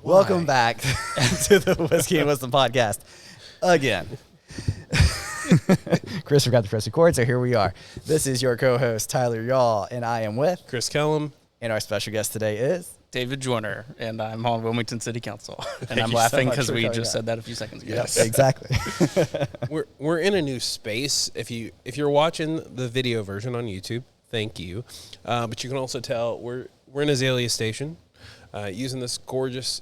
Welcome back to the Whiskey and Wisdom podcast again. Chris forgot to press record, so here we are. This is your co-host, Tyler Yaw, and I am with Chris Kellum. And our special guest today is David Joyner, and I'm on Wilmington City Council. And I'm laughing because we just said that a few seconds ago. Yes, exactly. We're in a new space. If you're watching the video version on YouTube, thank you. But you can also tell we're in Azalea Station, using this gorgeous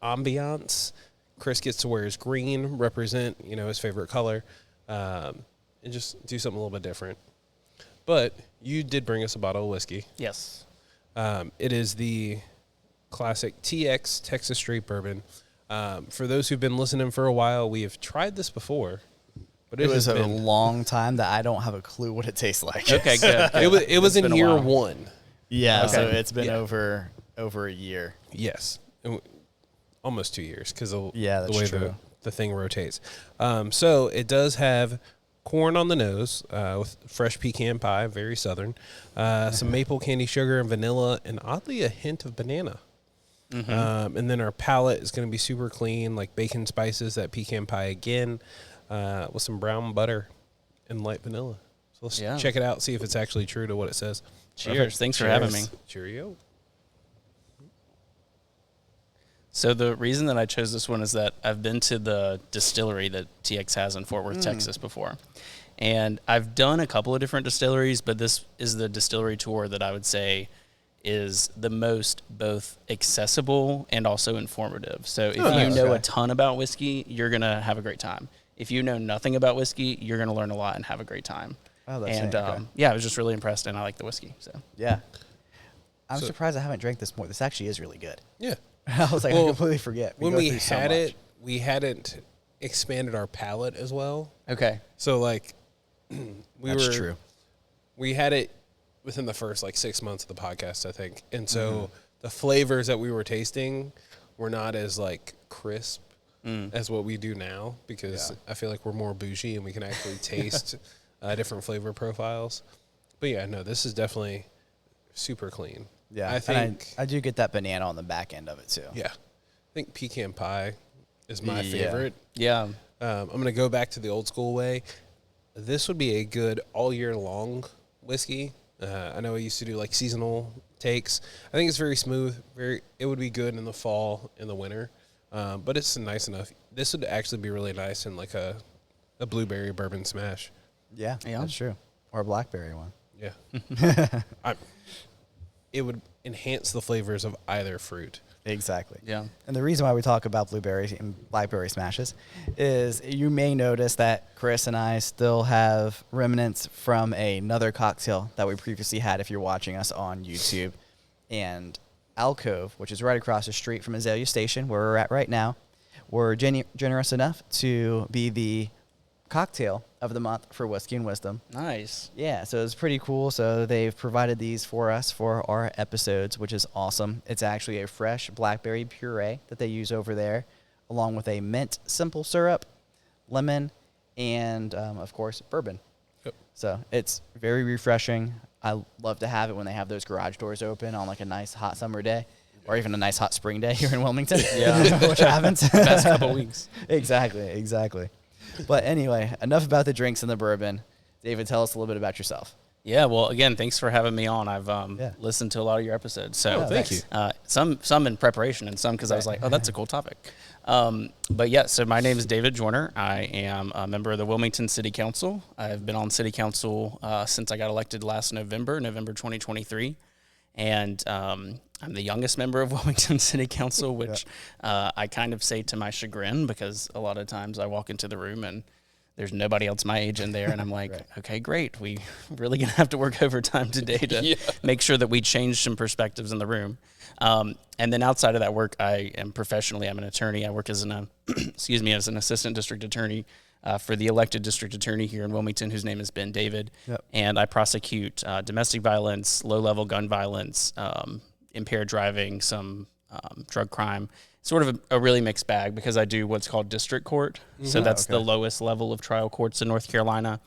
ambiance. Chris gets to wear his green, represent his favorite color, and just do something a little bit different. But you did bring us a bottle of whiskey. Yes. It is the classic TX Texas Straight Bourbon. For those who've been listening for a while, we have tried this before, but it was a long time that I don't have a clue what it tastes like. Okay, good. It was in year one. Yeah, Okay. so it's been over a year. Yes, almost 2 years because the that's way true. the thing rotates. So it does have corn on the nose with fresh pecan pie, very southern, some maple candy sugar and vanilla, and oddly a hint of banana. Mm-hmm. And then our palate is going to be super clean, like bacon spices, that pecan pie again, with some brown butter and light vanilla. So let's check it out, see if it's actually true to what it says. Cheers. Perfect. Thanks for having me. Cheerio. So the reason that I chose this one is that I've been to the distillery that TX has in Fort Worth, Texas before. And I've done a couple of different distilleries, but this is the distillery tour that I would say is the most both accessible and also informative. So if you know a ton about whiskey, you're going to have a great time. If you know nothing about whiskey, you're going to learn a lot and have a great time. Oh, that's and I was just really impressed, and I like the whiskey. So yeah. I'm surprised I haven't drank this more. This actually is really good. Yeah. I was like, I completely forget. When we had it, we hadn't expanded our palate as well. Okay. So like, That's true. We had it within the first 6 months of the podcast, I think, and so the flavors that we were tasting were not as crisp as what we do now, because I feel like we're more bougie and we can actually taste different flavor profiles. But yeah, no, this is definitely super clean. Yeah, I think I do get that banana on the back end of it too. Yeah, I think pecan pie is my favorite. Yeah. I'm going to go back to the old school way. This would be a good all year long whiskey. I know I used to do seasonal takes. I think it's very smooth. It would be good in the fall, in the winter. But it's nice enough. This would actually be really nice in a blueberry bourbon smash. Yeah, that's true. Or a blackberry one. Yeah. It would enhance the flavors of either fruit. Exactly. Yeah. And the reason why we talk about blueberries and blackberry smashes is you may notice that Chris and I still have remnants from another cocktail that we previously had if you're watching us on YouTube. And Alcove, which is right across the street from Azalea Station, where we're at right now, were generous enough to be the cocktail of the month for Whiskey and Wisdom. Nice. Yeah, so it's pretty cool. So they've provided these for us for our episodes, which is awesome. It's actually a fresh blackberry puree that they use over there, along with a mint simple syrup, lemon, and, of course, bourbon. Yep. So it's very refreshing. I love to have it when they have those garage doors open on a nice hot summer day, or even a nice hot spring day here in Wilmington. Yeah. Which happens. Best couple weeks. Exactly. But anyway, enough about the drinks and the bourbon. David, tell us a little bit about yourself. Yeah, well, again, thanks for having me on. I've listened to a lot of your episodes. So thank you. Some in preparation and some because I was like, oh, that's a cool topic. But yeah, so my name is David Joyner. I am a member of the Wilmington City Council. I've been on City Council since I got elected last November 2023. And I'm the youngest member of Wilmington City Council, which I kind of say to my chagrin, because a lot of times I walk into the room and there's nobody else my age in there, and I'm like, okay, great. We really going to have to work overtime today to make sure that we change some perspectives in the room. And then outside of that work, I'm an attorney. I work as an assistant district attorney for the elected district attorney here in Wilmington, whose name is Ben David. Yep. And I prosecute domestic violence, low-level gun violence, impaired driving, some drug crime, sort of a really mixed bag, because I do what's called district court. Mm-hmm. So that's the lowest level of trial courts in North Carolina.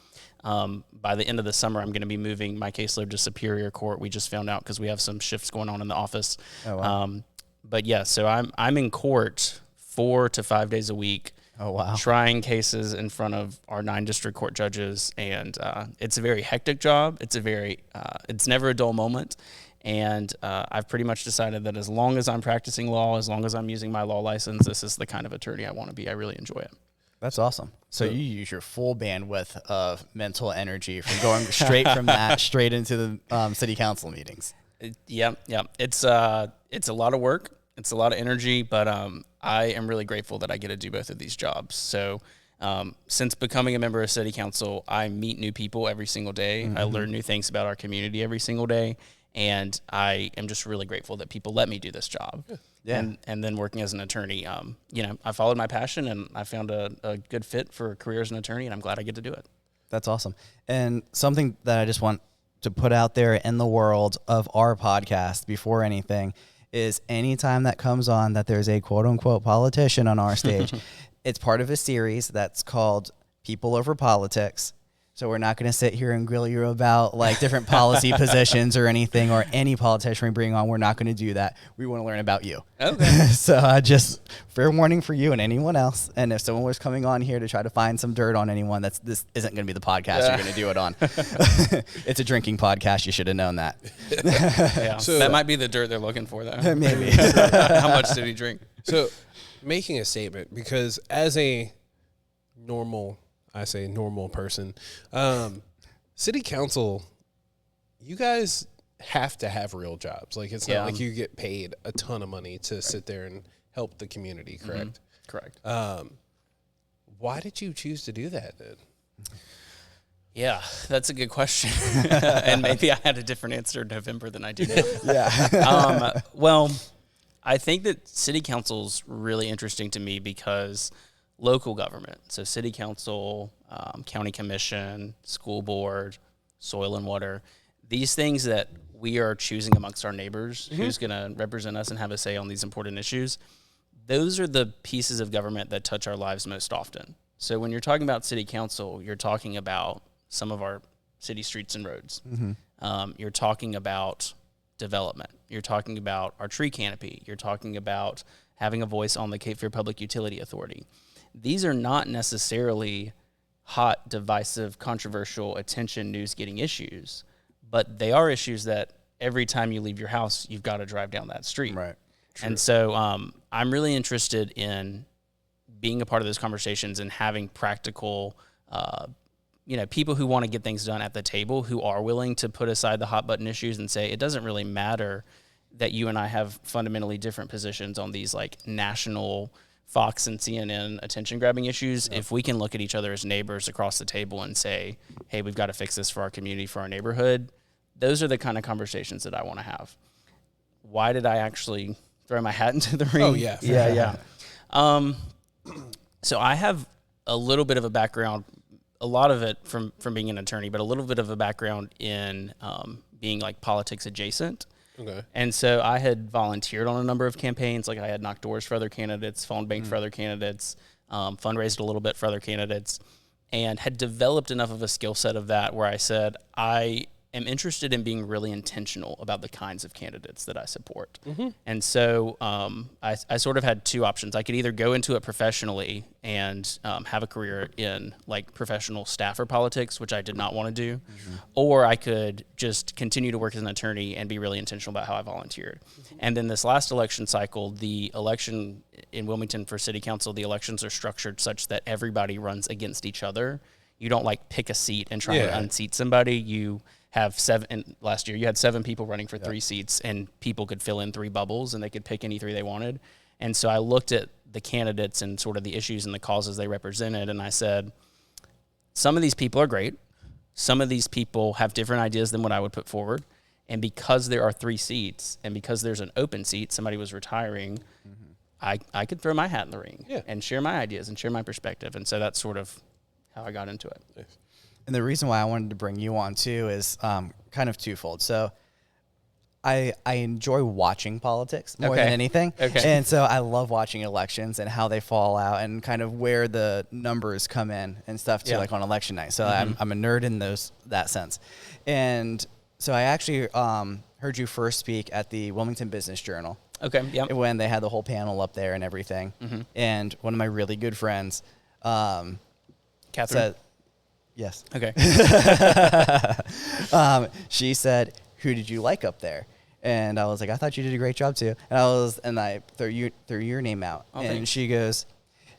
By the end of the summer, I'm going to be moving my caseload to Superior Court. We just found out because we have some shifts going on in the office. Oh, wow. But yeah, so I'm in court 4 to 5 days a week. Oh, wow. Trying cases in front of our 9 district court judges, and it's a very hectic job. It's it's never a dull moment, and I've pretty much decided that as long as I'm practicing law, as long as I'm using my law license, this is the kind of attorney I want to be. I really enjoy it. That's awesome. So you use your full bandwidth of mental energy from going straight from that straight into the city council meetings. Yeah. It's a lot of work. It's a lot of energy, but I am really grateful that I get to do both of these jobs. So since becoming a member of city council, I meet new people every single day. I learn new things about our community every single day, and I am just really grateful that people let me do this job. Yeah. And then working as an attorney, I followed my passion, and I found a good fit for a career as an attorney, and I'm glad I get to do it. That's awesome. And something that I just want to put out there in the world of our podcast before anything is anytime that comes on that there's a quote-unquote politician on our stage, it's part of a series that's called People Over Politics. So we're not going to sit here and grill you about like different policy positions or anything, or any politician we bring on. We're not going to do that. We want to learn about you. Okay. So just fair warning for you and anyone else. And if someone was coming on here to try to find some dirt on anyone, this isn't going to be the podcast you're going to do it on. It's a drinking podcast. You should have known that. Yeah, so that might be the dirt they're looking for, though. Maybe. How much did he drink? So making a statement, because as a normal person, city council, you guys have to have real jobs. Like, it's not like you get paid a ton of money to sit there and help the community, correct? Correct. Why did you choose to do that then? Yeah, that's a good question. And maybe I had a different answer in November than I do now. Yeah. Well, I think that city council's really interesting to me because local government, so city council, county commission, school board, soil and water, these things that we are choosing amongst our neighbors, who's going to represent us and have a say on these important issues, those are the pieces of government that touch our lives most often. So when you're talking about city council, you're talking about some of our city streets and roads. You're talking about development. You're talking about our tree canopy. You're talking about having a voice on the Cape Fear Public Utility Authority. These are not necessarily hot, divisive, controversial, attention, news-getting issues, but they are issues that every time you leave your house, you've got to drive down that street. Right. True. And so I'm really interested in being a part of those conversations and having practical, people who want to get things done at the table, who are willing to put aside the hot button issues and say, it doesn't really matter that you and I have fundamentally different positions on these like national Fox and CNN attention grabbing issues. If we can look at each other as neighbors across the table and say, hey, we've got to fix this for our community, for our neighborhood, those are the kind of conversations that I want to have. Why did I actually throw my hat into the ring? Oh, yeah. Yeah. So I have a little bit of a background, a lot of it from being an attorney, but a little bit of a background in being like politics adjacent. Okay. And so I had volunteered on a number of campaigns. Like I had knocked doors for other candidates, phone banked for other candidates, fundraised a little bit for other candidates, and had developed enough of a skill set of that where I said, I am interested in being really intentional about the kinds of candidates that I support. And so I sort of had two options. I could either go into it professionally and have a career in like professional staffer politics, which I did not want to do, or I could just continue to work as an attorney and be really intentional about how I volunteered. And then this last election cycle, the election in Wilmington for city council, the elections are structured such that everybody runs against each other. You don't like pick a seat and try to unseat somebody. You have last year you had 7 people running for 3 seats, and people could fill in 3 bubbles and they could pick any 3 they wanted. And so I looked at the candidates and sort of the issues and the causes they represented, and I said, some of these people are great. Some of these people have different ideas than what I would put forward. And because there are 3 seats and because there's an open seat, somebody was retiring, I could throw my hat in the ring and share my ideas and share my perspective. And so that's sort of how I got into it. And the reason why I wanted to bring you on too is kind of twofold. So I enjoy watching politics more than anything. And so I love watching elections and how they fall out and kind of where the numbers come in and stuff too, like on election night. So I'm a nerd in that sense. And so I actually heard you first speak at the Wilmington Business Journal Okay, yeah. When they had the whole panel up there and everything. And one of my really good friends Catherine? said, yes. Okay. She said, "Who did you like up there?" And I was like, "I thought you did a great job too." And I threw your name out, Oh, and thanks. she goes,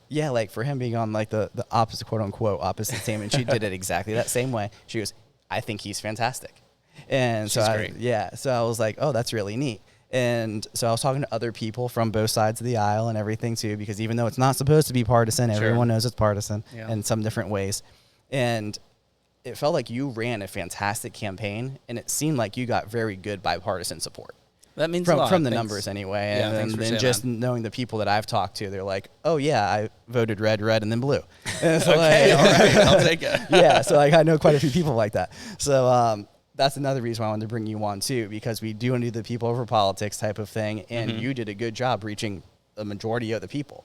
"Yeah, like for him being on like the opposite, quote unquote opposite team," and she did it exactly that same way. She goes, "I think he's fantastic," and She's great. so I was like, "Oh, that's really neat." And so I was talking to other people from both sides of the aisle and everything too, because even though it's not supposed to be partisan, Sure. everyone knows it's partisan Yeah. in some different ways. And it felt like you ran a fantastic campaign, and it seemed like you got very good bipartisan support That means a lot. from the Thanks. numbers anyway. Yeah, And thanks for then saying just that. knowing the people that I've talked to, they're like, "Oh yeah, I voted red, and then blue." And it's Okay, like- all right. I'll take it. yeah, so like I know quite a few people like that. So that's another reason why I wanted to bring you on too, because we do do the people over politics type of thing, and you did a good job reaching the majority of the people.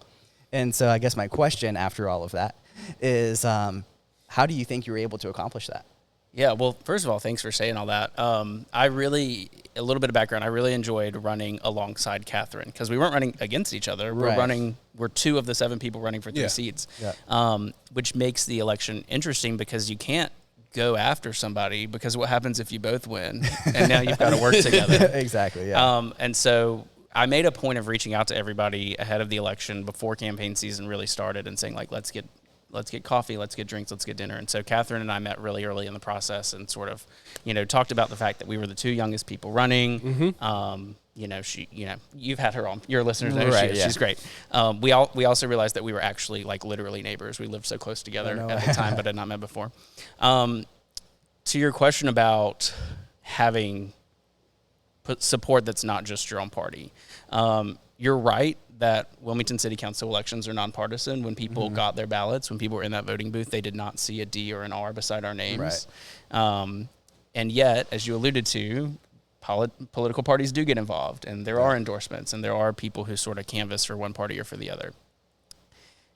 And so I guess my question after all of that is, how do you think you were able to accomplish that? Yeah, well, first of all, thanks for saying all that. A little bit of background, I really enjoyed running alongside Catherine because we weren't running against each other. Right. We're 2 of the 7 people running for 3 Yeah. seats, Yeah. which makes the election interesting because you can't go after somebody because what happens if you both win and now you've got to work together. Exactly, yeah. And so I made a point of reaching out to everybody ahead of the election before campaign season really started and saying like, let's get coffee, let's get drinks, let's get dinner. And so Catherine and I met really early in the process and sort of, talked about the fact that we were the 2 youngest people running. You've had her on. Your listeners know who she Right, is. yeah. She's great. We also realized that we were actually like literally neighbors. We lived so close together know. at the time, but had not met before. To your question about having support that's not just your own party, you're right that Wilmington City Council elections are nonpartisan. When people got their ballots, when people were in that voting booth, they did not see a D or an R beside our names. Right. And yet, as you alluded to, political parties do get involved, and there are endorsements, and there are people who sort of canvass for one party or for the other.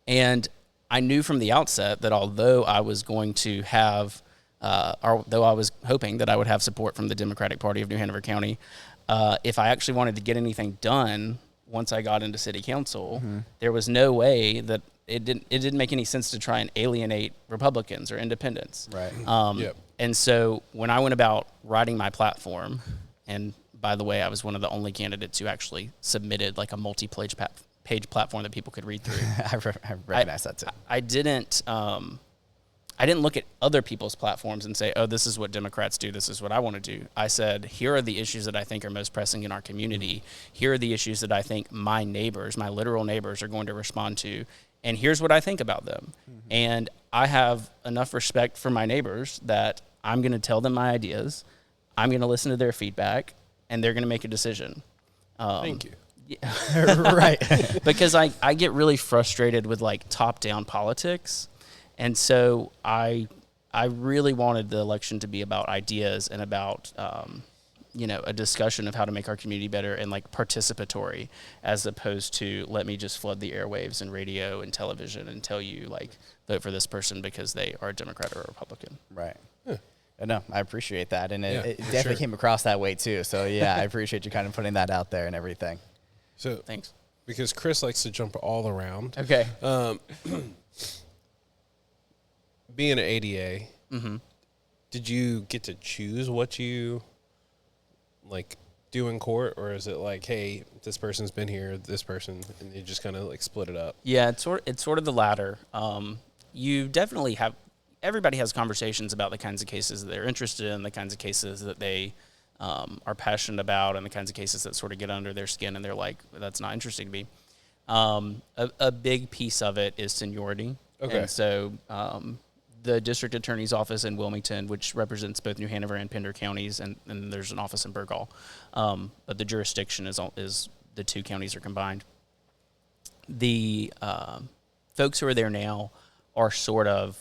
And I knew from the outset that although I was going to have, although I was hoping that I would have support from the Democratic Party of New Hanover County, if I actually wanted to get anything done once I got into city council, there was no way that it didn't make any sense to try and alienate Republicans or independents. Right. Yep. And so when I went about writing my platform, and by the way, I was one of the only candidates who actually submitted like a multi-page page platform that people could read through. I recognize that too. I didn't look at other people's platforms and say, oh, this is what Democrats do. This is what I want to do. I said, here are the issues that I think are most pressing in our community. Here are the issues that I think my neighbors, my literal neighbors, are going to respond to. And here's what I think about them. And I have enough respect for my neighbors that I'm going to tell them my ideas. I'm going to listen to their feedback, and they're going to make a decision. Thank you. Right. Because I get really frustrated with like top-down politics. And so I really wanted the election to be about ideas and about, a discussion of how to make our community better and like participatory, as opposed to let me just flood the airwaves and radio and television and tell you like vote for this person because they are a Democrat or a Republican. Right. No, I appreciate that. And it for definitely sure. came across that way too. So yeah, I appreciate you kind of putting that out there and everything. So Thanks. because Chris likes to jump all around, Okay. being an ADA, did you get to choose what you like do in court, or is it like, hey, this person's been here, this person, and you just kind of like split it up? Yeah, it's sort of the latter. You definitely have, everybody has conversations about the kinds of cases that they're interested in, the kinds of cases that they are passionate about, and the kinds of cases that sort of get under their skin and they're like, that's not interesting to me. A big piece of it is seniority. Okay. And so the district attorney's office in Wilmington, which represents both New Hanover and Pender counties, and there's an office in Burgall, but the jurisdiction is the 2 counties are combined. The folks who are there now are sort of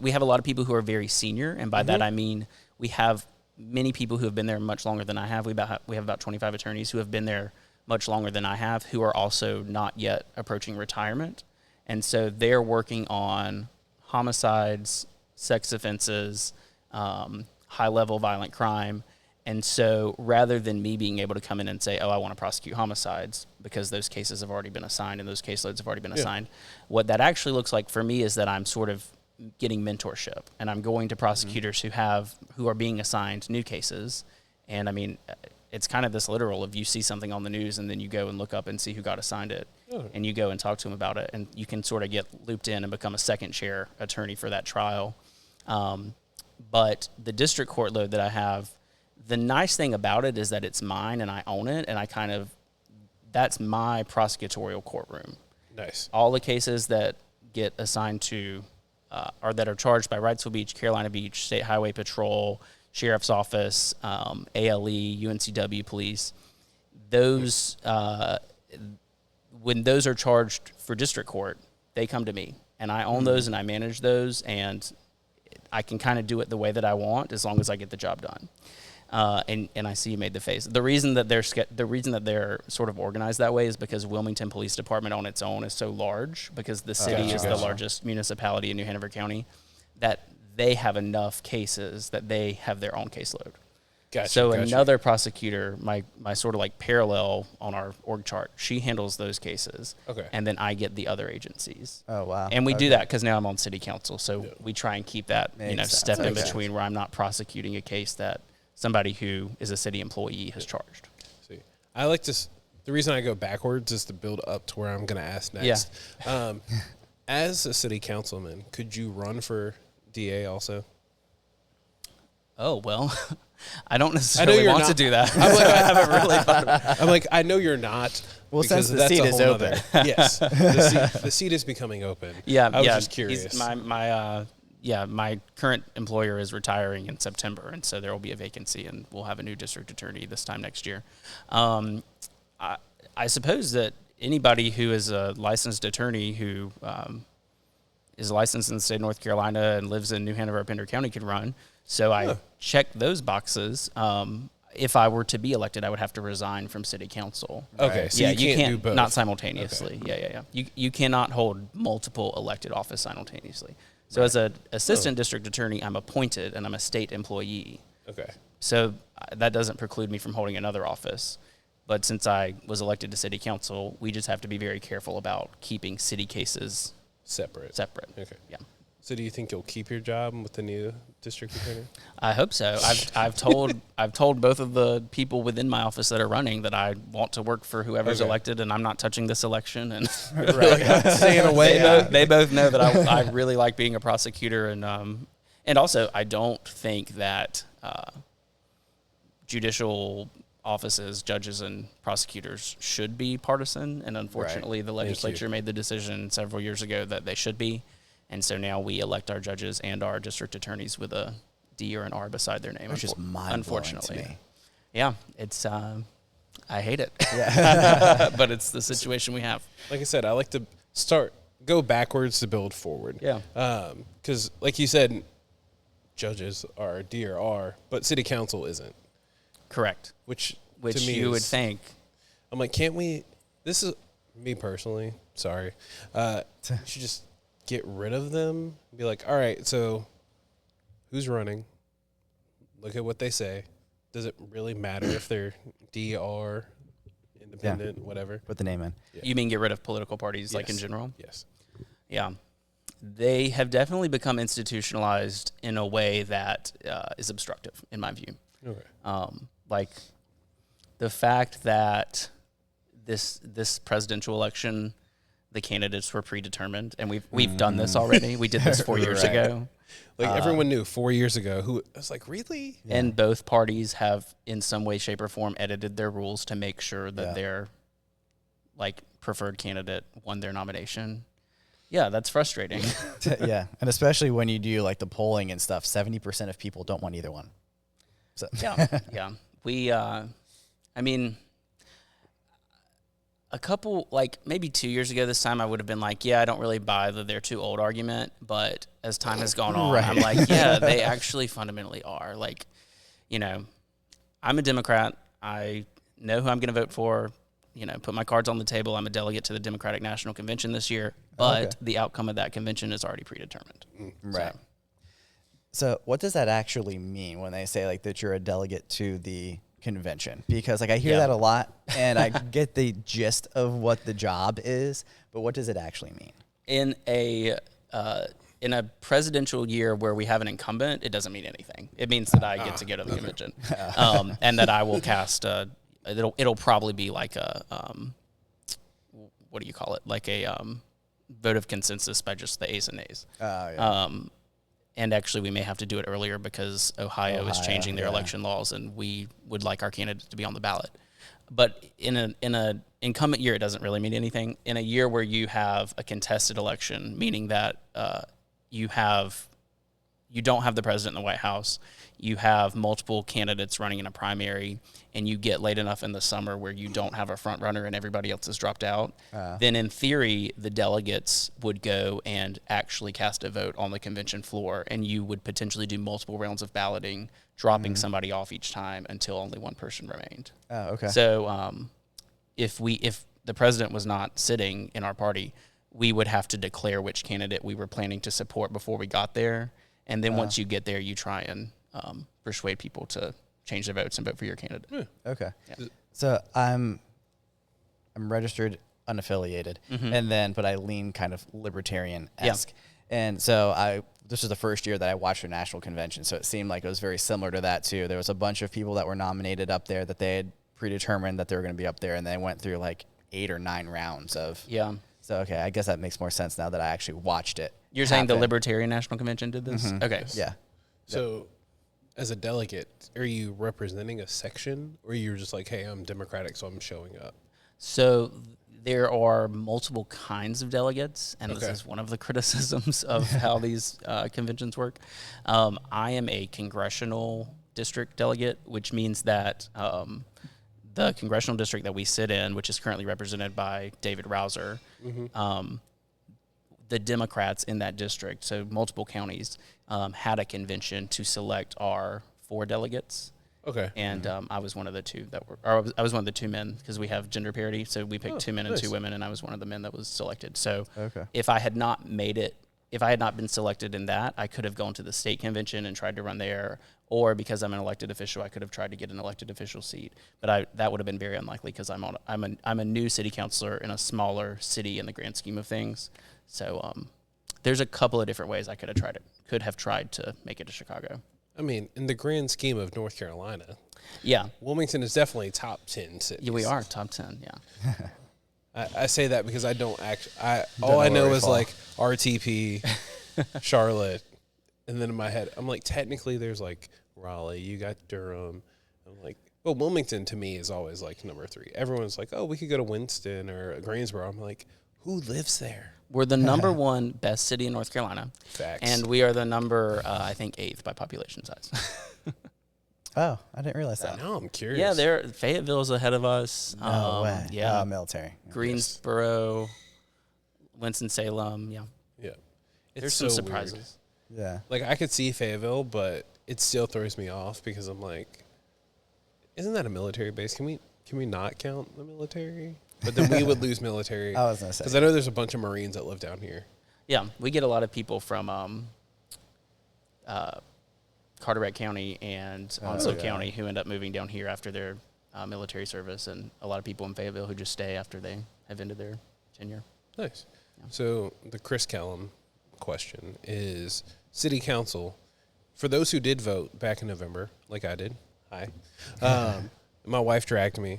we have a lot of people who are very senior, and by that I mean we have many people who have been there much longer than I have. We have about 25 attorneys who have been there much longer than I have, who are also not yet approaching retirement. And so they're working on homicides, sex offenses, high-level violent crime, And so rather than me being able to come in and say, oh, I want to prosecute homicides because those cases have already been assigned and those caseloads have already been assigned, what that actually looks like for me is that I'm sort of getting mentorship, and I'm going to prosecutors who are being assigned new cases. And I mean, it's kind of this literal of you see something on the news and then you go and look up and see who got assigned it, and you go and talk to them about it, and you can sort of get looped in and become a second chair attorney for that trial. But the district court load that I have, the nice thing about it is that it's mine and I own it, and that's my prosecutorial courtroom. Nice. All the cases that get assigned to, or that are charged by Wrightsville Beach, Carolina Beach, State Highway Patrol, Sheriff's Office, ALE, UNCW Police, those, when those are charged for district court, they come to me, and I own those and I manage those, and I can kind of do it the way that I want as long as I get the job done. And I see you made the face. The reason that they're sort of organized that way is because Wilmington Police Department on its own is so large, because the city is the largest municipality in New Hanover County, that they have enough cases that they have their own caseload. So another prosecutor, my sort of like parallel on our org chart, she handles those cases. Okay. And then I get the other agencies. Oh, wow. And we do that because now I'm on city council. So we try and keep that, Makes step sense. in between where I'm not prosecuting a case that somebody who is a city employee has charged. See, I like to. The reason I go backwards is to build up to where I'm going to ask next. Yeah. As a city councilman, could you run for DA also? Oh, well, I don't necessarily want to do that. I'm like, I haven't really thought about it. I'm like, I know you're not. Well, because since the that's seat a is whole open. nother- yes, the seat is becoming open. Yeah, I was yeah. just curious. My current employer is retiring in September, and so there will be a vacancy, and we'll have a new district attorney this time next year. I suppose that anybody who is a licensed attorney who is licensed in the state of North Carolina and lives in New Hanover or Pender County could run. So I check those boxes. If I were to be elected, I would have to resign from city council. Okay, so you can't do both. Not simultaneously. Okay. Yeah. You cannot hold multiple elected office simultaneously. So as an assistant district attorney, I'm appointed and I'm a state employee. Okay. So that doesn't preclude me from holding another office. But since I was elected to city council, we just have to be very careful about keeping city cases Separate. Okay. Yeah. So do you think you'll keep your job with the new district attorney? I hope so. I've told both of the people within my office that are running that I want to work for whoever's elected, and I'm not touching this election. And Staying away. They both know that I really like being a prosecutor, and also I don't think that judicial offices, judges and prosecutors should be partisan. And unfortunately, the legislature made the decision several years ago that they should be. And so now we elect our judges and our district attorneys with a D or an R beside their name. Which is mind-blowing to me. Yeah, it's I hate it. Yeah. But it's the situation we have. Like I said, I like to go backwards to build forward. Yeah. Because like you said, judges are D or R, but city council isn't. Correct. Which Which to me you would is- think. I'm like, can't we? This is me personally. Sorry. You should just get rid of them. Be like, all right, so who's running? Look at what they say. Does it really matter if they're DR, independent, whatever? Put the name in. Yeah. You mean get rid of political parties like in Yes. general? Yes. Yeah. They have definitely become institutionalized in a way that is obstructive, in my view. Okay. Like the fact that this presidential election, the candidates were predetermined, and we've done this already. We did this 4 years Right. ago. Like everyone knew 4 years ago. Who I was like, really? And both parties have, in some way, shape, or form, edited their rules to make sure that their like preferred candidate won their nomination. Yeah, that's frustrating. Yeah, and especially when you do like the polling and stuff, 70% of people don't want either one. So Yeah. We, I mean, a couple, like maybe 2 years ago this time, I would have been like, yeah, I don't really buy the they're too old argument. But as time has gone on, Right. I'm like, yeah, they actually fundamentally are. Like, you know, I'm a Democrat. I know who I'm going to vote for. You know, put my cards on the table. I'm a delegate to the Democratic National Convention this year. But the outcome of that convention is already predetermined. Right. So what does that actually mean when they say like that you're a delegate to the convention? Because like I hear Yeah. that a lot, and I get the gist of what the job is, but what does it actually mean? In a presidential year where we have an incumbent, it doesn't mean anything. It means that I get to go to the convention, and that I will cast. It'll probably be like a what do you call it? Like a vote of consensus by just the A's and A's. Yeah. And actually, we may have to do it earlier because Ohio is changing their yeah. election laws, and we would like our candidate to be on the ballot. But in a incumbent year, it doesn't really mean anything. In a year where you have a contested election, meaning that you don't have the president in the White House, you have multiple candidates running in a primary, and you get late enough in the summer where you don't have a front runner and everybody else has dropped out, then in theory, the delegates would go and actually cast a vote on the convention floor, and you would potentially do multiple rounds of balloting, dropping somebody off each time until only one person remained. Oh, okay. So if the president was not sitting in our party, we would have to declare which candidate we were planning to support before we got there. And then once you get there, you try and persuade people to change their votes and vote for your candidate. Okay. Yeah. So I'm registered unaffiliated, but I lean kind of libertarian-esque. And so this was the first year that I watched a national convention, so it seemed like it was very similar to that too. There was a bunch of people that were nominated up there that they had predetermined that they were going to be up there, and they went through like 8 or 9 rounds of. Yeah. So okay, I guess that makes more sense now that I actually watched it. You're saying the happen. Libertarian National Convention did this? Okay. Yeah. So, as a delegate, are you representing a section, or you're just like, hey, I'm Democratic, so I'm showing up? So there are multiple kinds of delegates, and this Okay. is one of the criticisms of how these conventions work. I am a congressional district delegate, which means that the congressional district that we sit in, which is currently represented by David Rouser, the Democrats in that district, so multiple counties, had a convention to select our 4 delegates. Okay. And I was one of the two I was one of the 2 men because we have gender parity. So we picked 2 men and nice. 2 women, and I was one of the men that was selected. So Okay. if I had not been selected in that, I could have gone to the state convention and tried to run there, or because I'm an elected official, I could have tried to get an elected official seat. But that would have been very unlikely because I'm a new city councilor in a smaller city in the grand scheme of things. So there's a couple of different ways I could have tried to make it to Chicago. I mean, in the grand scheme of North Carolina, Yeah. Wilmington is definitely top 10 cities. Yeah, we are top 10. Yeah. I say that because I don't actually. Don't All I know know where is to fall. like RTP, Charlotte, and then in my head, I'm like, technically, there's like Raleigh. You got Durham. I'm like, well, Wilmington to me is always like number 3. Everyone's like, oh, we could go to Winston or Greensboro. I'm like, who lives there? We're the number 1 best city in North Carolina. Facts. And we are the number, I think, 8th by population size. Oh, I didn't realize that. Now I'm curious. Yeah, Fayetteville's ahead of us. No way. Yeah. Military. Greensboro, Winston-Salem. Yeah. Yeah. It's There's so some weird. surprises. Yeah. Like, I could see Fayetteville, but it still throws me off because I'm like, isn't that a military base? Can we not count the military? But then we would lose military. I was gonna say. Because I know there's a bunch of Marines that live down here. Yeah, we get a lot of people from Carteret County and Onslow yeah. County who end up moving down here after their military service, and a lot of people in Fayetteville who just stay after they have ended their tenure. Nice. So the Chris Callum question is city council. For those who did vote back in November, like I did, hi. My wife dragged me.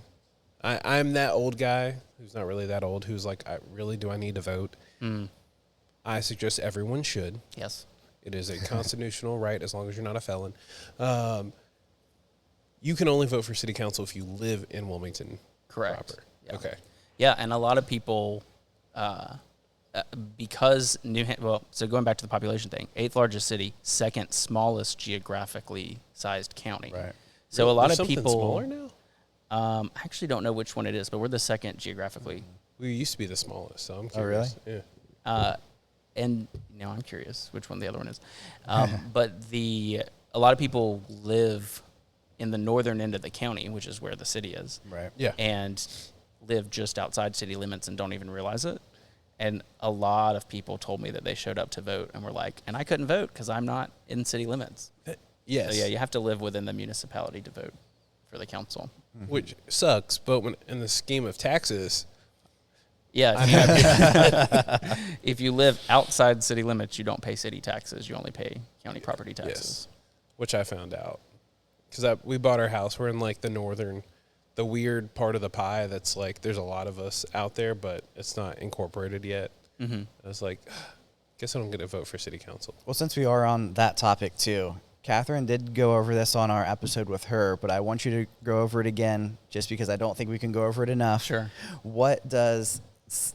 I'm that old guy who's not really that old, who's like, do I need to vote? I suggest everyone should. Yes. It is a constitutional right as long as you're not a felon. You can only vote for city council if you live in Wilmington. Correct. Proper. Yeah. Okay. Yeah, and a lot of people, because so going back to the population thing, 8th largest city, 2nd smallest geographically sized county. Right. So a lot There's of something people. smaller now? I actually don't know which one it is, but we're the 2nd geographically. We used to be the smallest, so I'm Oh, really? curious. Yeah. And now I'm curious which one the other one is. But a lot of people live in the northern end of the county, which is where the city is. Right. Yeah. And live just outside city limits and don't even realize it. And a lot of people told me that they showed up to vote and were like, and I couldn't vote because I'm not in city limits. Yes. So yeah, you have to live within the municipality to vote for the council. Which sucks, but when in the scheme of taxes, Yeah. I'm happy. If you live outside city limits, you don't pay city taxes. You only pay county property taxes. Yes, which I found out because we bought our house. We're in like the weird part of the pie that's like there's a lot of us out there, but it's not incorporated yet. Mm-hmm. I was like, guess I don't get to vote for city council. Well, since we are on that topic too, Catherine did go over this on our episode with her, but I want you to go over it again just because I don't think we can go over it enough. Sure. What does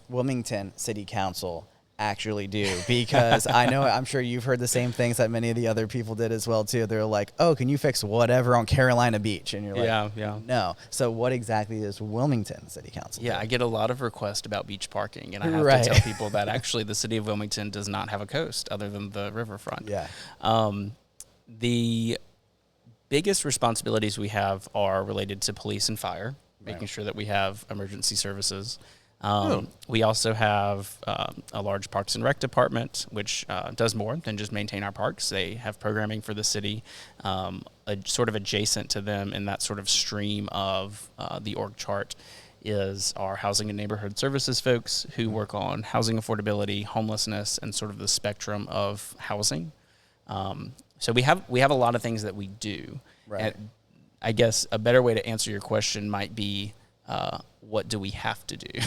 Wilmington City Council actually do? Because I'm sure you've heard the same things that many of the other people did as well too. They're like, oh, can you fix whatever on Carolina Beach? And you're like, yeah. no. So what exactly does Wilmington City Council do? Yeah, I get a lot of requests about beach parking, and I have Right. to tell people that actually the city of Wilmington does not have a coast other than the riverfront. Yeah. The biggest responsibilities we have are related to police and fire, making sure that we have emergency services. We also have a large Parks and Rec department, which does more than just maintain our parks. They have programming for the city, sort of adjacent to them in that sort of stream of the org chart is our housing and neighborhood services folks who work on housing affordability, homelessness, and sort of the spectrum of housing. So we have a lot of things that we do. Right. And I guess a better way to answer your question might be, what do we have to do?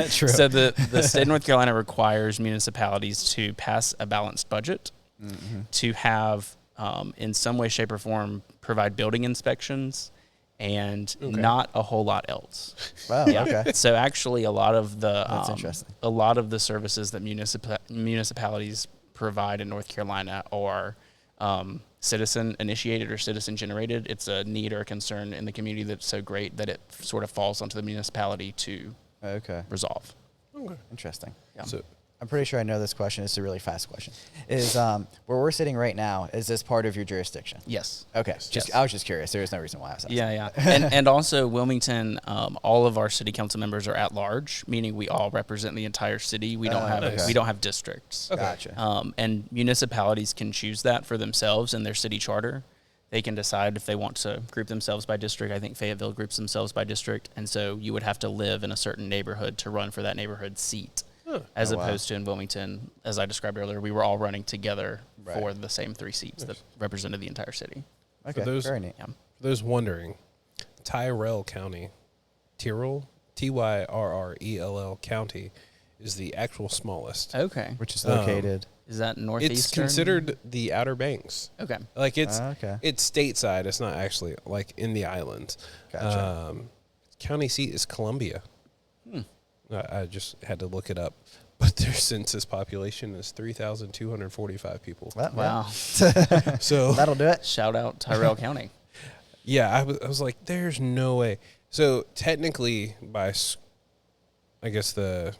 True. So the state of North Carolina requires municipalities to pass a balanced budget, to have, in some way, shape, or form, provide building inspections, and not a whole lot else. Wow. Yeah. Okay. So actually, a lot of the That's interesting. A lot of the services that municipalities provide in North Carolina are citizen initiated or citizen generated. It's a need or a concern in the community that's so great that it sort of falls onto the municipality to resolve. Okay. Interesting. Yeah. So I'm pretty sure I know this question. It's a really fast question. Is where we're sitting right now, is this part of your jurisdiction? Yes. Okay. Yes. I was just curious. There was no reason why I was asking. Yeah. And also Wilmington, all of our city council members are at large, meaning we all represent the entire city. We don't have nice. we don't have districts. Okay. Gotcha. And municipalities can choose that for themselves in their city charter. They can decide if they want to group themselves by district. I think Fayetteville groups themselves by district. And so you would have to live in a certain neighborhood to run for that neighborhood seat. As opposed to in Wilmington, as I described earlier, we were all running together for the same 3 seats that represented the entire city. Okay. Very neat. Yeah. for those wondering, Tyrrell County, Tyrrell County, is the actual smallest. Okay. Which is located. Is that northeastern? It's considered the Outer Banks. Okay. Like it's Okay. it's stateside. It's not actually like in the islands. Gotcha. County seat is Columbia. I just had to look it up, but their census population is 3,245 people. Wow. So That'll do it. Shout out Tyrrell County. yeah, I was like, there's no way. So technically, by I guess the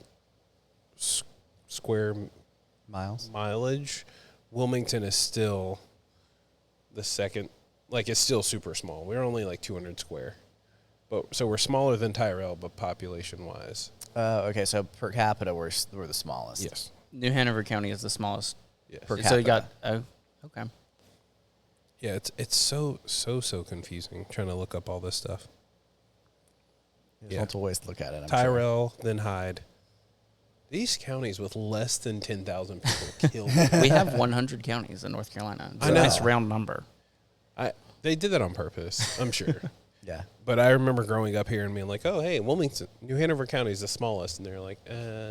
square Miles. mileage, Wilmington is still the second. Like it's still super small. We're only like 200 square, but so we're smaller than Tyrrell, but population wise. Okay. So per capita, we're the smallest. Yes. New Hanover County is the smallest. Yes. Per So you got capita. okay. Yeah, it's so confusing trying to look up all this stuff. There's multiple ways to look at it. I'm Tyrrell, then Hyde. These counties with less than 10,000 people kill me. We have 100 counties in North Carolina. It's I a know. nice round number. They did that on purpose, I'm sure. Yeah. But I remember growing up here and being like, oh, hey, Wilmington, New Hanover County is the smallest. And they're like,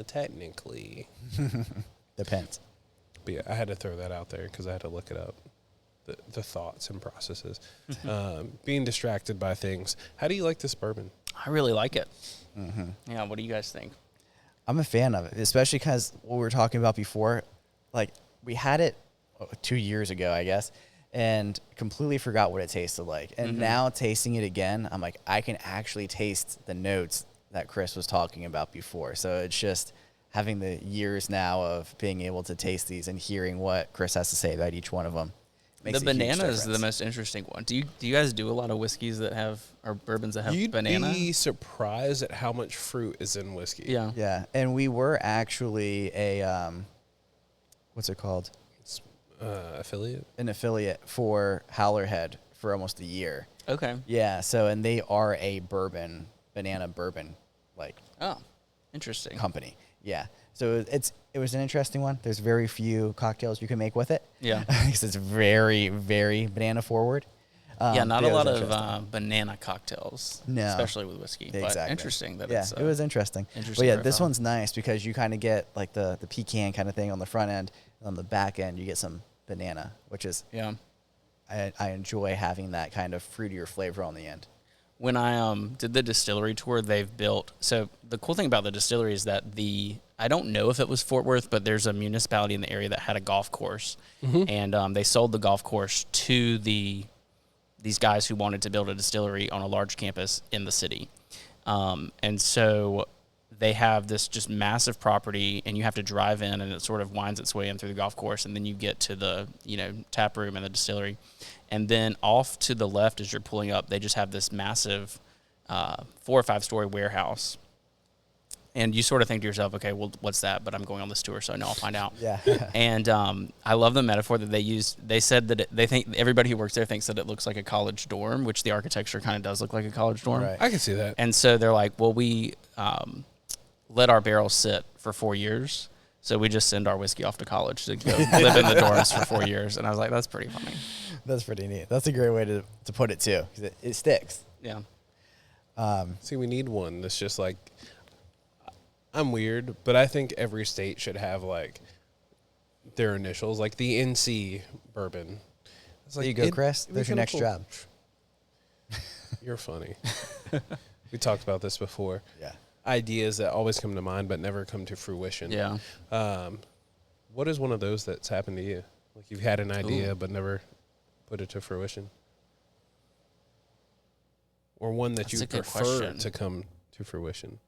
technically. Depends. But yeah, I had to throw that out there because I had to look it up. The thoughts and processes. Being distracted by things. How do you like this bourbon? I really like it. Yeah. What do you guys think? I'm a fan of it, especially because what we were talking about before, like we had it 2 years ago, I guess, and completely forgot what it tasted like. And now tasting it again, I'm like, I can actually taste the notes that Chris was talking about before. So it's just having the years now of being able to taste these and hearing what Chris has to say about each one of them makes The a huge banana is the difference. most interesting one. Do you guys do a lot of whiskeys that have or bourbons that have You'd banana? be surprised at how much fruit is in whiskey. Yeah. Yeah, and we were actually a what's it called? Affiliate. An affiliate for Howlerhead for almost a year. Okay. Yeah, so and they are a banana bourbon like Oh, interesting. company. Yeah. So it was an interesting one. There's very few cocktails you can make with it. Yeah. Because it's very, very banana forward. Yeah, not but a it was lot interesting. of banana cocktails, No. especially with whiskey. But Exactly. interesting that Yeah, it's it was interesting. interesting But yeah, this profile. one's nice because you kind of get like the pecan kind of thing on the front end. And on the back end, you get some banana, which is, Yeah. I enjoy having that kind of fruitier flavor on the end. When I did the distillery tour, they've built. So the cool thing about the distillery is that I don't know if it was Fort Worth, but there's a municipality in the area that had a golf course, and they sold the golf course to these guys who wanted to build a distillery on a large campus in the city, and so they have this just massive property, and you have to drive in, and it sort of winds its way in through the golf course, and then you get to the tap room and the distillery. And then off to the left as you're pulling up, they just have this massive 4 or 5 story warehouse. And you sort of think to yourself, okay, well, what's that? But I'm going on this tour, so I know I'll find out. Yeah. And I love the metaphor that they used. They said that they think everybody who works there thinks that it looks like a college dorm, which the architecture kind of does look like a college dorm. Right. I can see that. And so they're like, well, we let our barrels sit for 4 years. So we just send our whiskey off to college to go live in the dorms for 4 years. And I was like, that's pretty funny. That's pretty neat. That's a great way to put it too, 'cause it sticks. Yeah. See, we need one that's just like, I'm weird, but I think every state should have like their initials, like the NC bourbon. It's There you go, Chris. it'd be There's your kinda next cool. job. You're funny. We talked about this before. Yeah. Ideas that always come to mind but never come to fruition. Yeah. What is one of those that's happened to you? Like you've had an idea but never put it to fruition? Or one that That's you a good prefer question. to come to fruition?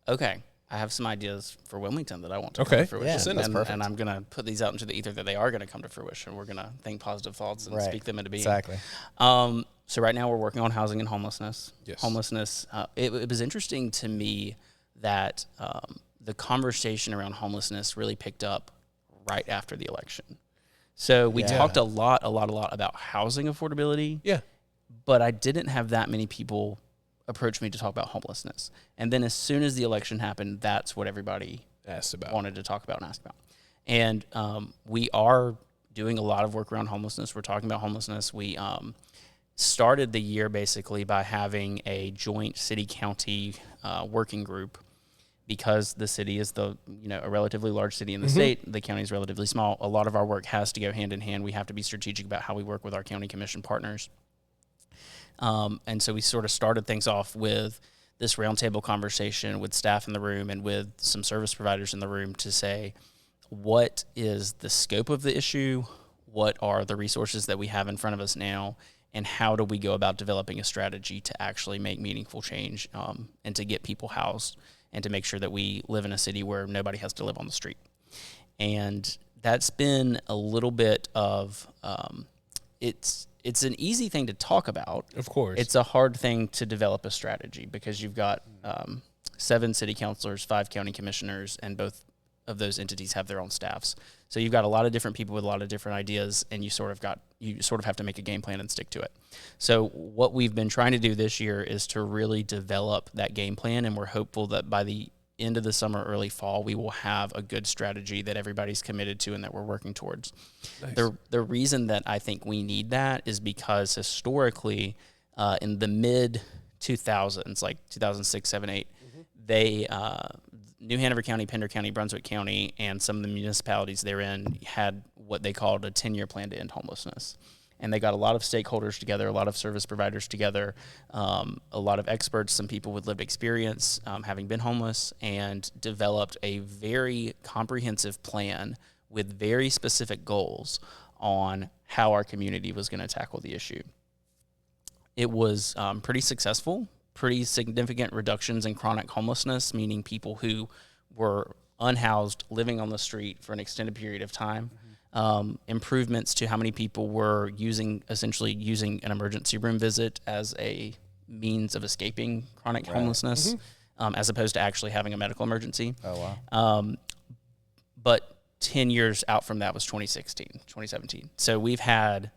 Okay. I have some ideas for Wilmington that I want to Okay. come to fruition. Yeah, Send that's and, perfect. and I'm going to put these out into the ether that they are going to come to fruition. We're going to think positive thoughts and Right. speak them into being. Exactly. So right now we're working on housing and homelessness. Yes. Homelessness. It was interesting to me that the conversation around homelessness really picked up right after the election. So we Yeah. talked a lot about housing affordability. Yeah. But I didn't have that many people approach me to talk about homelessness. And then as soon as the election happened, that's what everybody Asked about. wanted to talk about and ask about. And we are doing a lot of work around homelessness. We're talking about homelessness. We started the year basically by having a joint city-county working group because the city is a relatively large city in the state. The county is relatively small. A lot of our work has to go hand in hand. We have to be strategic about how we work with our county commission partners. And so we sort of started things off with this roundtable conversation with staff in the room and with some service providers in the room to say, what is the scope of the issue? What are the resources that we have in front of us now? And how do we go about developing a strategy to actually make meaningful change and to get people housed and to make sure that we live in a city where nobody has to live on the street? And that's been a little bit of it's an easy thing to talk about. Of course. It's a hard thing to develop a strategy because you've got 7 city councilors, 5 county commissioners, and both of those entities have their own staffs. So you've got a lot of different people with a lot of different ideas, and you sort of have to make a game plan and stick to it. So what we've been trying to do this year is to really develop that game plan, and we're hopeful that by the end of the summer, early fall, we will have a good strategy that everybody's committed to and that we're working towards. Nice. The reason that I think we need that is because historically, in the mid 2000s, like 2006, 7, 8, they New Hanover County, Pender County, Brunswick County, and some of the municipalities therein had what they called a 10-year plan to end homelessness. And they got a lot of stakeholders together, a lot of service providers together, a lot of experts, some people with lived experience, having been homeless, and developed a very comprehensive plan with very specific goals on how our community was going to tackle the issue. It was pretty successful, pretty significant reductions in chronic homelessness, meaning people who were unhoused, living on the street for an extended period of time. improvements to how many people were essentially using an emergency room visit as a means of escaping chronic homelessness, as opposed to actually having a medical emergency. Oh, wow. But 10 years out from that was 2017. So we've had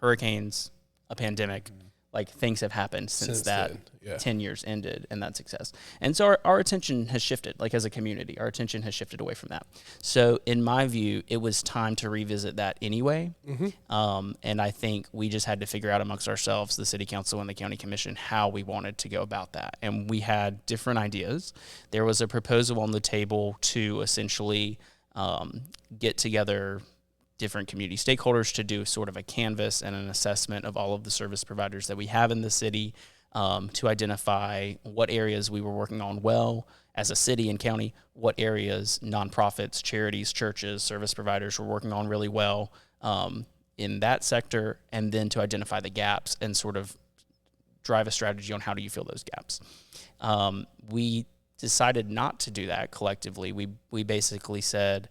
hurricanes, a pandemic, like things have happened since that then, 10 years ended and that success. And so our attention has shifted, like as a community, our attention has shifted away from that. So in my view, it was time to revisit that anyway. And I think we just had to figure out amongst ourselves, the city council and the county commission, how we wanted to go about that. And we had different ideas. There was a proposal on the table to essentially get together different community stakeholders to do sort of a canvas and an assessment of all of the service providers that we have in the city, to identify what areas we were working on well as a city and county, what areas nonprofits, charities, churches, service providers were working on really well in that sector, and then to identify the gaps and sort of drive a strategy on how do you fill those gaps. We decided not to do that collectively. We basically said,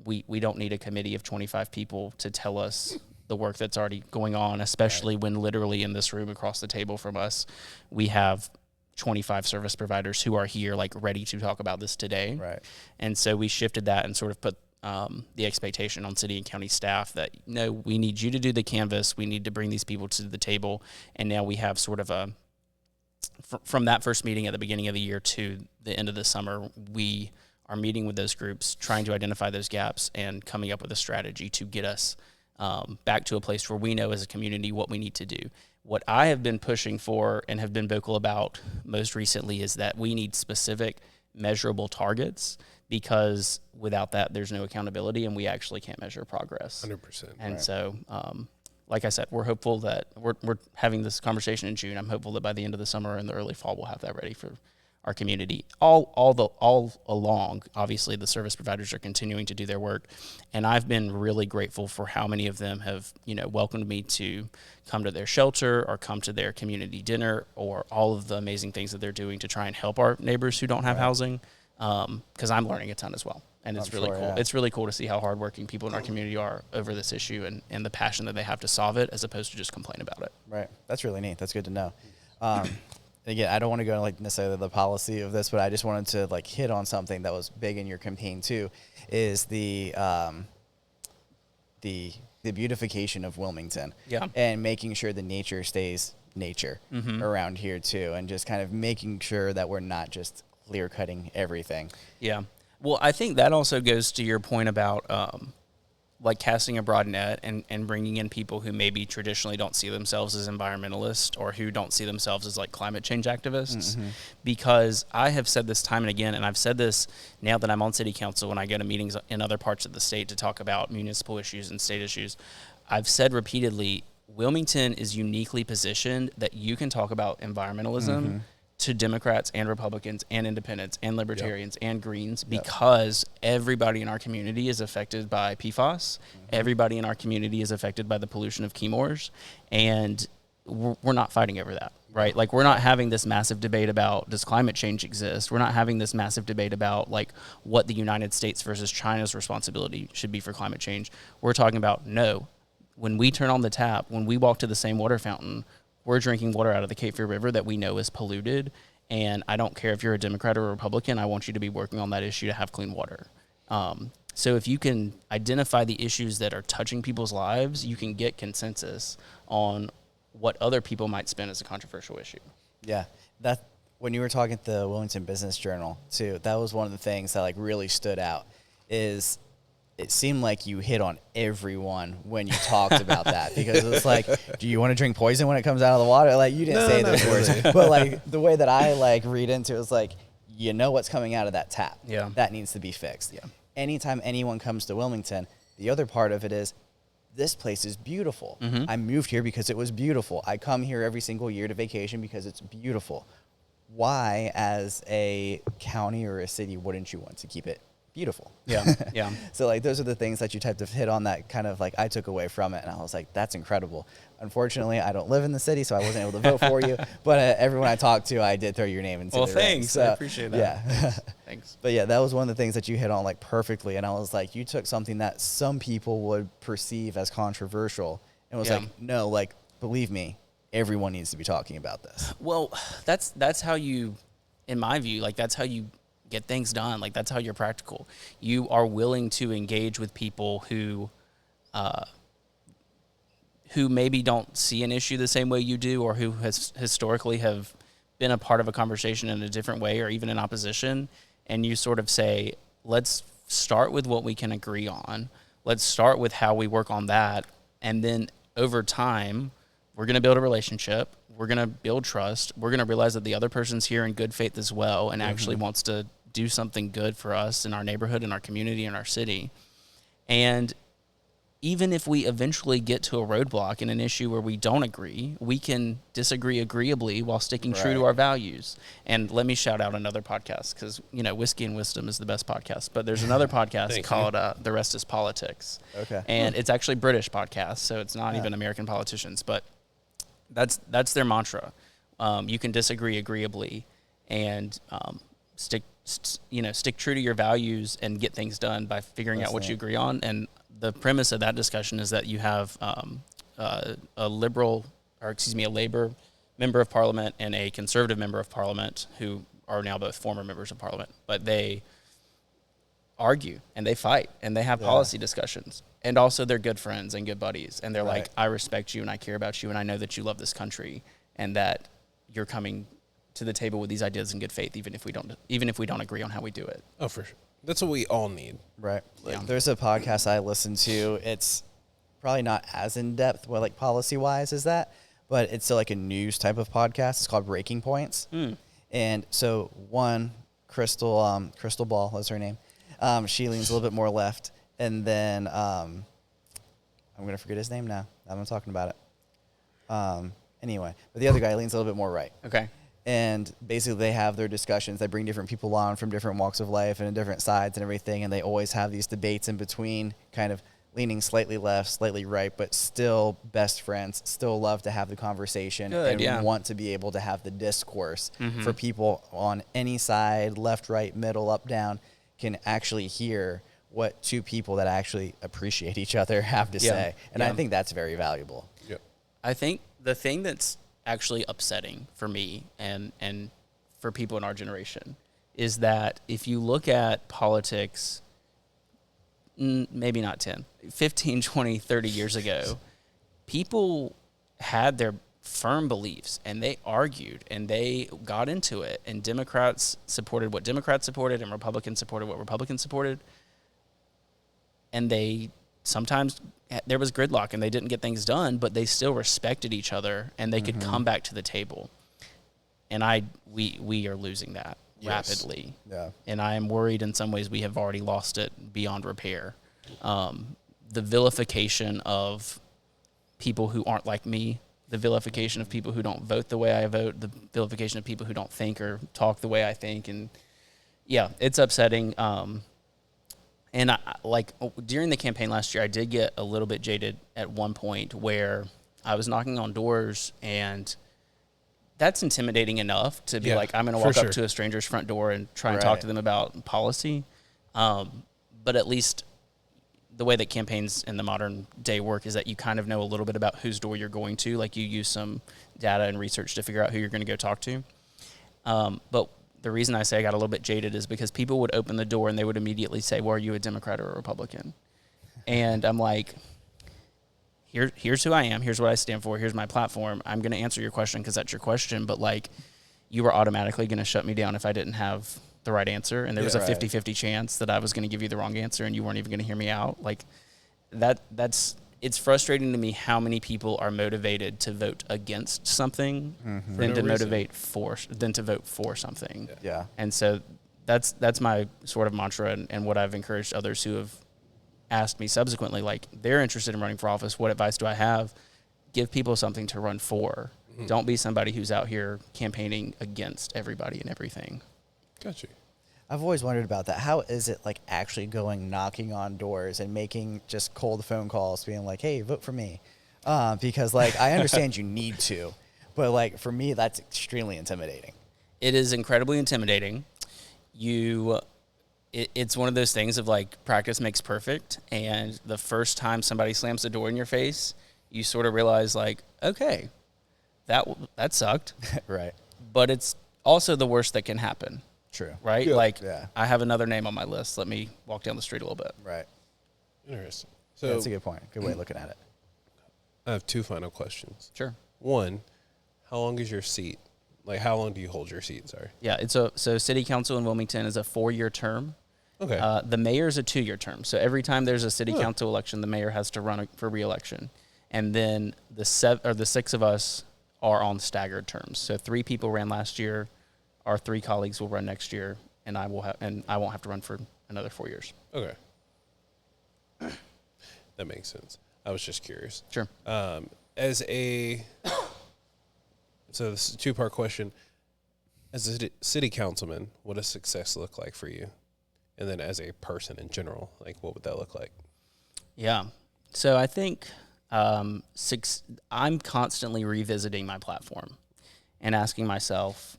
we don't need a committee of 25 people to tell us the work that's already going on, especially when literally in this room across the table from us, we have 25 service providers who are here, like ready to talk about this today. Right. And so we shifted that and sort of put the expectation on city and county staff that, no, we need you to do the canvas. We need to bring these people to the table. And now we have sort of from that first meeting at the beginning of the year to the end of the summer, we are meeting with those groups, trying to identify those gaps and coming up with a strategy to get us back to a place where we know as a community what we need to do. What I have been pushing for and have been vocal about most recently is that we need specific measurable targets, because without that, there's no accountability and we actually can't measure progress. 100%. And so, like I said, we're hopeful that we're having this conversation in June. I'm hopeful that by the end of the summer and the early fall, we'll have that ready for our community. All along, obviously, the service providers are continuing to do their work, and I've been really grateful for how many of them have, welcomed me to come to their shelter or come to their community dinner, or all of the amazing things that they're doing to try and help our neighbors who don't have housing. Because I'm learning a ton as well, and it's really cool. Yeah. It's really cool to see how hardworking people in our community are over this issue and the passion that they have to solve it, as opposed to just complain about it. Right. That's really neat. That's good to know. Again, I don't want to go into necessarily the policy of this, but I just wanted to hit on something that was big in your campaign too, is the beautification of Wilmington. Yeah. And making sure the nature stays nature around here too, and just kind of making sure that we're not just clear cutting everything. Yeah. Well, I think that also goes to your point about casting a broad net and bringing in people who maybe traditionally don't see themselves as environmentalists, or who don't see themselves as climate change activists. Because I have said this time and again, and I've said this now that I'm on city council, when I go to meetings in other parts of the state to talk about municipal issues and state issues, I've said repeatedly, Wilmington is uniquely positioned that you can talk about environmentalism to Democrats and Republicans and independents and libertarians and Greens, because everybody in our community is affected by PFAS. Everybody in our community is affected by the pollution of Chemours, and we're not fighting over that, right? We're not having this massive debate about, does climate change exist? We're not having this massive debate about what the United States versus China's responsibility should be for climate change. We're talking about, no, when we turn on the tap, when we walk to the same water fountain, we're drinking water out of the Cape Fear River that we know is polluted, and I don't care if you're a Democrat or a Republican, I want you to be working on that issue to have clean water. So if you can identify the issues that are touching people's lives, you can get consensus on what other people might spin as a controversial issue. Yeah, that when you were talking at the Wilmington Business Journal too, that was one of the things that really stood out. Is it seemed like you hit on everyone when you talked about that, because it was do you want to drink poison when it comes out of the water? You didn't say those words, but the way that I read into it was what's coming out of that tap. Yeah. That needs to be fixed. Yeah. Anytime anyone comes to Wilmington, the other part of it is, this place is beautiful. I moved here because it was beautiful. I come here every single year to vacation because it's beautiful. Why, as a county or a city, wouldn't you want to keep it beautiful? Yeah, yeah. So those are the things that you typed to hit on that kind of I took away from it, and I was that's incredible. Unfortunately, I don't live in the city, so I wasn't able to vote for you. But everyone I talked to, I did throw your name into. Well, the thanks. ring. So, I appreciate that. Yeah. Thanks. But yeah, that was one of the things that you hit on like perfectly. And I was like, you took something that some people would perceive as controversial and was like, no, like, believe me, everyone needs to be talking about this. Well, that's how you, in my view, like that's how you get things done. Like that's how you're practical. You are willing to engage with people who maybe don't see an issue the same way you do, or who has historically have been a part of a conversation in a different way, or even in opposition. And you sort of say, let's start with what we can agree on. Let's start with how we work on that. And then over time, we're going to build a relationship. We're going to build trust. We're going to realize that the other person's here in good faith as well and actually wants to do something good for us in our neighborhood, in our community, in our city. And even if we eventually get to a roadblock in an issue where we don't agree, we can disagree agreeably while sticking true to our values. And let me shout out another podcast because, you know, Whiskey and Wisdom is the best podcast. But there's another podcast called The Rest is Politics. Okay. And it's actually British podcast, so it's not even American politicians. But that's their mantra. You can disagree agreeably and stick true to your values and get things done by figuring out what you agree on. And the premise of that discussion is that you have a Labour member of Parliament and a Conservative member of Parliament who are now both former members of Parliament, but they argue and they fight and they have policy discussions. And also they're good friends and good buddies. And they're like, I respect you and I care about you and I know that you love this country and that you're coming to the table with these ideas in good faith, even if we don't agree on how we do it. Oh, for sure. That's what we all need. Right. Like, there's a podcast I listen to. It's probably not as in depth, like policy wise as that, but it's still like a news type of podcast. It's called Breaking Points. And so Crystal Ball was her name. She leans a little bit more left, and then I'm gonna forget his name now. I'm talking about it. Anyway, but the other guy leans a little bit more right. Okay. And basically they have their discussions. They bring different people on from different walks of life and different sides and everything. And they always have these debates in between, kind of leaning slightly left, slightly right, but still best friends, still love to have the conversation want to be able to have the discourse for people on any side, left, right, middle, up, down, can actually hear what two people that actually appreciate each other have to say. And I think that's very valuable. Yep. I think the thing that's actually upsetting for me and for people in our generation is that if you look at politics, maybe not 15, 20, 30 years ago, people had their firm beliefs and they argued and they got into it, and Democrats supported what Democrats supported and Republicans supported what Republicans supported. And they sometimes there was gridlock and they didn't get things done, but they still respected each other and they could come back to the table. And we are losing that rapidly. Yeah. And I am worried in some ways we have already lost it beyond repair. The vilification of people who aren't like me, the vilification of people who don't vote the way I vote, the vilification of people who don't think or talk the way I think. And yeah, it's upsetting. And during the campaign last year, I did get a little bit jaded at one point where I was knocking on doors, and that's intimidating enough to be like, I'm going to walk up to a stranger's front door and try and talk to them about policy. But at least the way that campaigns in the modern day work is that you kind of know a little bit about whose door you're going to. Like you use some data and research to figure out who you're going to go talk to. But the reason I say I got a little bit jaded is because people would open the door and they would immediately say, well, are you a Democrat or a Republican? And I'm like, here's who I am. Here's what I stand for. Here's my platform. I'm going to answer your question because that's your question. But like, you were automatically going to shut me down if I didn't have the right answer. And there was a 50-50 chance that I was going to give you the wrong answer and you weren't even going to hear me out. Like it's frustrating to me how many people are motivated to vote against something than to vote for something. Yeah. And so that's my sort of mantra and what I've encouraged others who have asked me subsequently, like they're interested in running for office. What advice do I have? Give people something to run for. Don't be somebody who's out here campaigning against everybody and everything. Gotcha. I've always wondered about that. How is it like actually going knocking on doors and making just cold phone calls, being like, hey, vote for me? Because like, I understand you need to, but like for me, that's extremely intimidating. It is incredibly intimidating. it's one of those things of like practice makes perfect, and the first time somebody slams the door in your face, you sort of realize like, okay, that sucked. Right. But it's also the worst that can happen. True. Right? Yeah. Like, Yeah. I have another name on my list. Let me walk down the street a little bit. Right. Interesting. So That's a good point. Good way of looking at it. I have two final questions. Sure. One, how long is your seat? Like, how long do you hold your seat? Sorry. Yeah, so city council in Wilmington is a 4-year term. Okay. The mayor is a 2-year term. So every time there's a city council election, the mayor has to run for re-election. And then the 6 of us are on staggered terms. So 3 people ran last year. Our 3 colleagues will run next year, and I won't have to run for another 4 years. Okay. That makes sense. I was just curious. Sure. So this is a 2-part question. As a city councilman, what does success look like for you? And then as a person in general, like what would that look like? Yeah. So I think I'm constantly revisiting my platform and asking myself,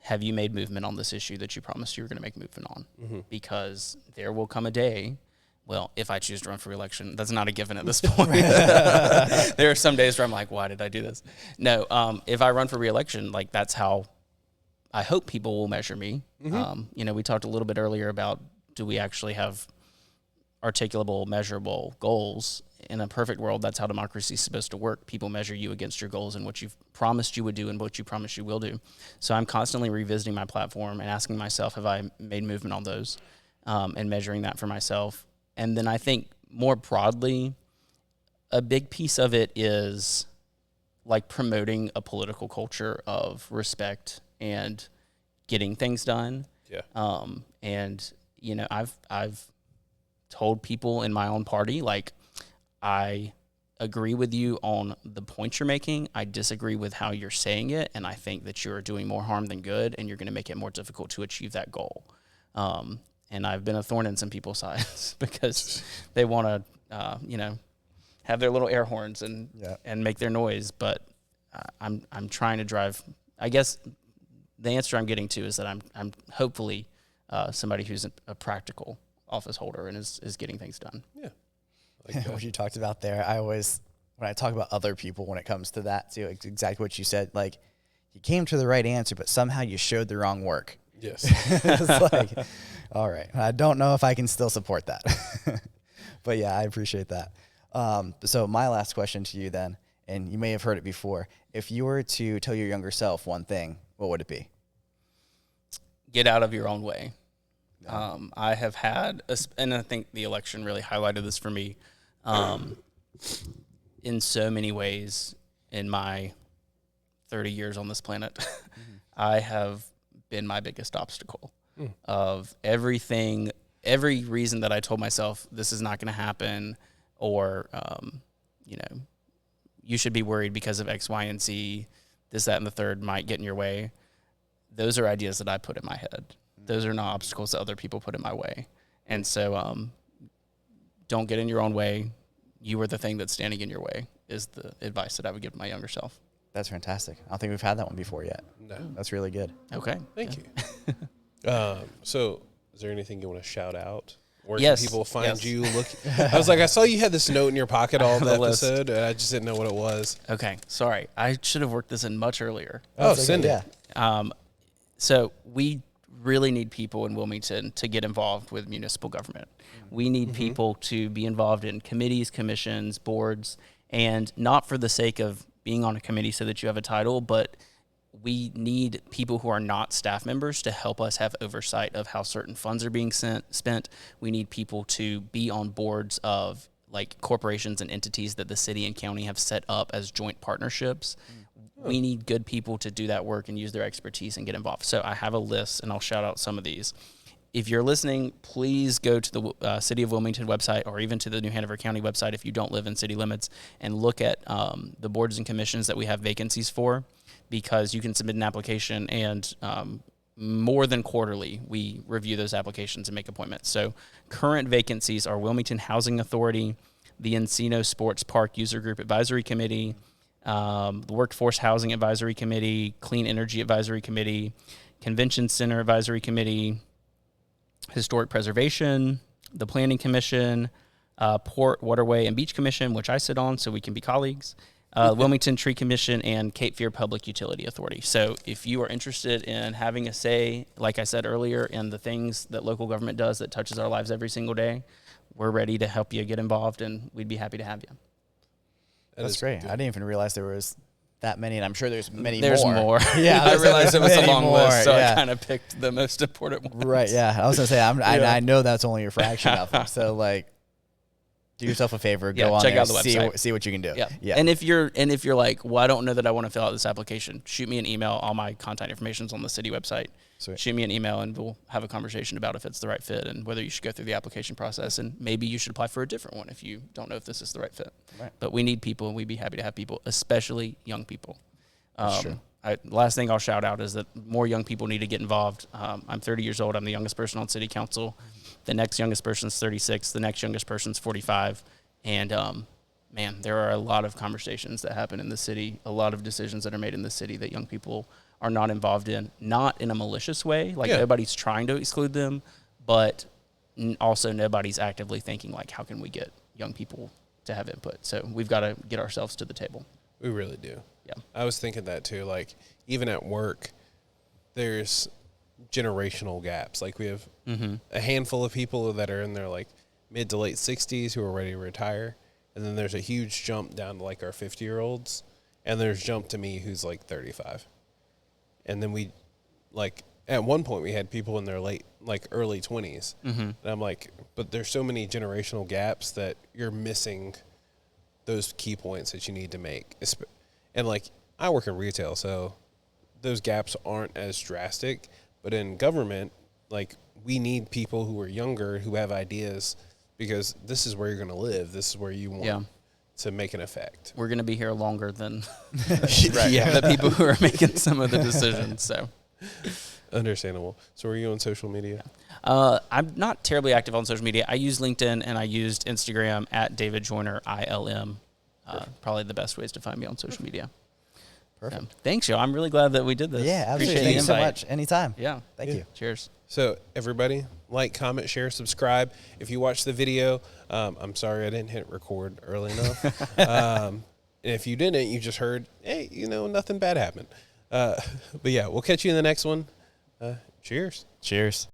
have you made movement on this issue that you promised you were going to make movement on? Mm-hmm. Because there will come a day, well, if I choose to run for re-election, that's not a given at this point. There are some days where I'm like, why did I do this? No, if I run for re-election, like that's how I hope people will measure me. Mm-hmm. We talked a little bit earlier about, do we actually have articulable, measurable goals? In a perfect world, that's how democracy is supposed to work. People measure you against your goals and what you've promised you would do and what you promised you will do. So I'm constantly revisiting my platform and asking myself, have I made movement on those, and measuring that for myself. And then I think more broadly, a big piece of it is like promoting a political culture of respect and getting things done. Yeah. I've told people in my own party, like, I agree with you on the points you're making. I disagree with how you're saying it, and I think that you're doing more harm than good, and you're going to make it more difficult to achieve that goal. And I've been a thorn in some people's sides because they want to, have their little air horns and make their noise. But I'm trying to drive. I guess the answer I'm getting to is that I'm hopefully somebody who's a practical office holder and is getting things done. Yeah. What you talked about there, when I talk about other people when it comes to that too, exactly what you said, like you came to the right answer, but somehow you showed the wrong work. Yes. It's like, all right, I don't know if I can still support that. But yeah, I appreciate that. So my last question to you then, and you may have heard it before, if you were to tell your younger self one thing, what would it be? Get out of your own way. I have had, and I think the election really highlighted this for me, in so many ways in my 30 years on this planet. I have been my biggest obstacle of everything, every reason that I told myself this is not going to happen, or, you should be worried because of X, Y, and Z, this, that, and the third might get in your way. Those are ideas that I put in my head. Those are not obstacles that other people put in my way. And so don't get in your own way. You are the thing that's standing in your way is the advice that I would give my younger self. That's fantastic. I don't think we've had that one before yet. No. That's really good. Okay. Thank you. So is there anything you want to shout out? Where Yes. can people find Yes. you? I was like, I saw you had this note in your pocket all the The list. episode, and I just didn't know what it was. Okay. Sorry. I should have worked this in much earlier. Oh, That's send okay, it. yeah. So we really need people in Wilmington to get involved with municipal government. We need people to be involved in committees, commissions, boards, and not for the sake of being on a committee so that you have a title, but we need people who are not staff members to help us have oversight of how certain funds are being spent. We need people to be on boards of like corporations and entities that the city and county have set up as joint partnerships. We need good people to do that work and use their expertise and get involved. So I have a list, and I'll shout out some of these. If you're listening, please go to the City of Wilmington website or even to the New Hanover County website if you don't live in city limits, and look at the boards and commissions that we have vacancies for, because you can submit an application, and more than quarterly, we review those applications and make appointments. So current vacancies are Wilmington Housing Authority, the Encino Sports Park User Group Advisory Committee, the Workforce Housing Advisory Committee, Clean Energy Advisory Committee, Convention Center Advisory Committee, Historic Preservation, the Planning Commission, Port, Waterway, and Beach Commission, which I sit on, so we can be colleagues, Wilmington Tree Commission, and Cape Fear Public Utility Authority. So if you are interested in having a say, like I said earlier, in the things that local government does that touches our lives every single day, we're ready to help you get involved, and we'd be happy to have you. That's great. I didn't even realize there was that many, and I'm sure there's many There's more. Yeah, I realized it was a many long more, list, so yeah. I kind of picked the most important ones. Right, yeah. I was going to say, I know that's only a fraction of them. So, like, do yourself a favor, go on check there, out the website. see what you can do. Yeah. And if you're like, well, I don't know that I want to fill out this application, shoot me an email. All my contact information is on the city website. Sweet. Shoot me an email, and we'll have a conversation about if it's the right fit and whether you should go through the application process, and maybe you should apply for a different one if you don't know if this is the right fit. Right. But we need people, and we'd be happy to have people, especially young people. That's true. Last thing I'll shout out is that more young people need to get involved. I'm 30 years old. I'm the youngest person on city council. The next youngest person is 36. The next youngest person is 45. And, man, there are a lot of conversations that happen in the city, a lot of decisions that are made in the city that young people are not involved in, not in a malicious way. Like, nobody's trying to exclude them, but also nobody's actively thinking, like, how can we get young people to have input? So we've got to get ourselves to the table. We really do. Yeah. I was thinking that too. Like, even at work, there's generational gaps. Like, we have a handful of people that are in their, like, mid to late 60s who are ready to retire. And then there's a huge jump down to, like, our 50-year-olds. And there's jump to me who's, like, 35. And then we, like, at one point we had people in their early 20s. And I'm like, but there's so many generational gaps that you're missing those key points that you need to make. And, like, I work in retail, so those gaps aren't as drastic. But in government, like, we need people who are younger, who have ideas, because this is where you're going to live. This is where you want to make an effect. We're going to be here longer than the people who are making some of the decisions. So Understandable. So are you on social media? I'm not terribly active on social media. I use LinkedIn and I used Instagram at David Joyner ILM. Probably the best ways to find me on social media. Perfect. Thanks, Joe. I'm really glad that we did this. Yeah, absolutely. Appreciate Thank the you so invite. much. Anytime. Yeah. Thank you. Cheers. So everybody, like, comment, share, subscribe. If you watch the video, I'm sorry I didn't hit record early enough. And if you didn't, you just heard, hey, nothing bad happened. But yeah, we'll catch you in the next one. Cheers. Cheers.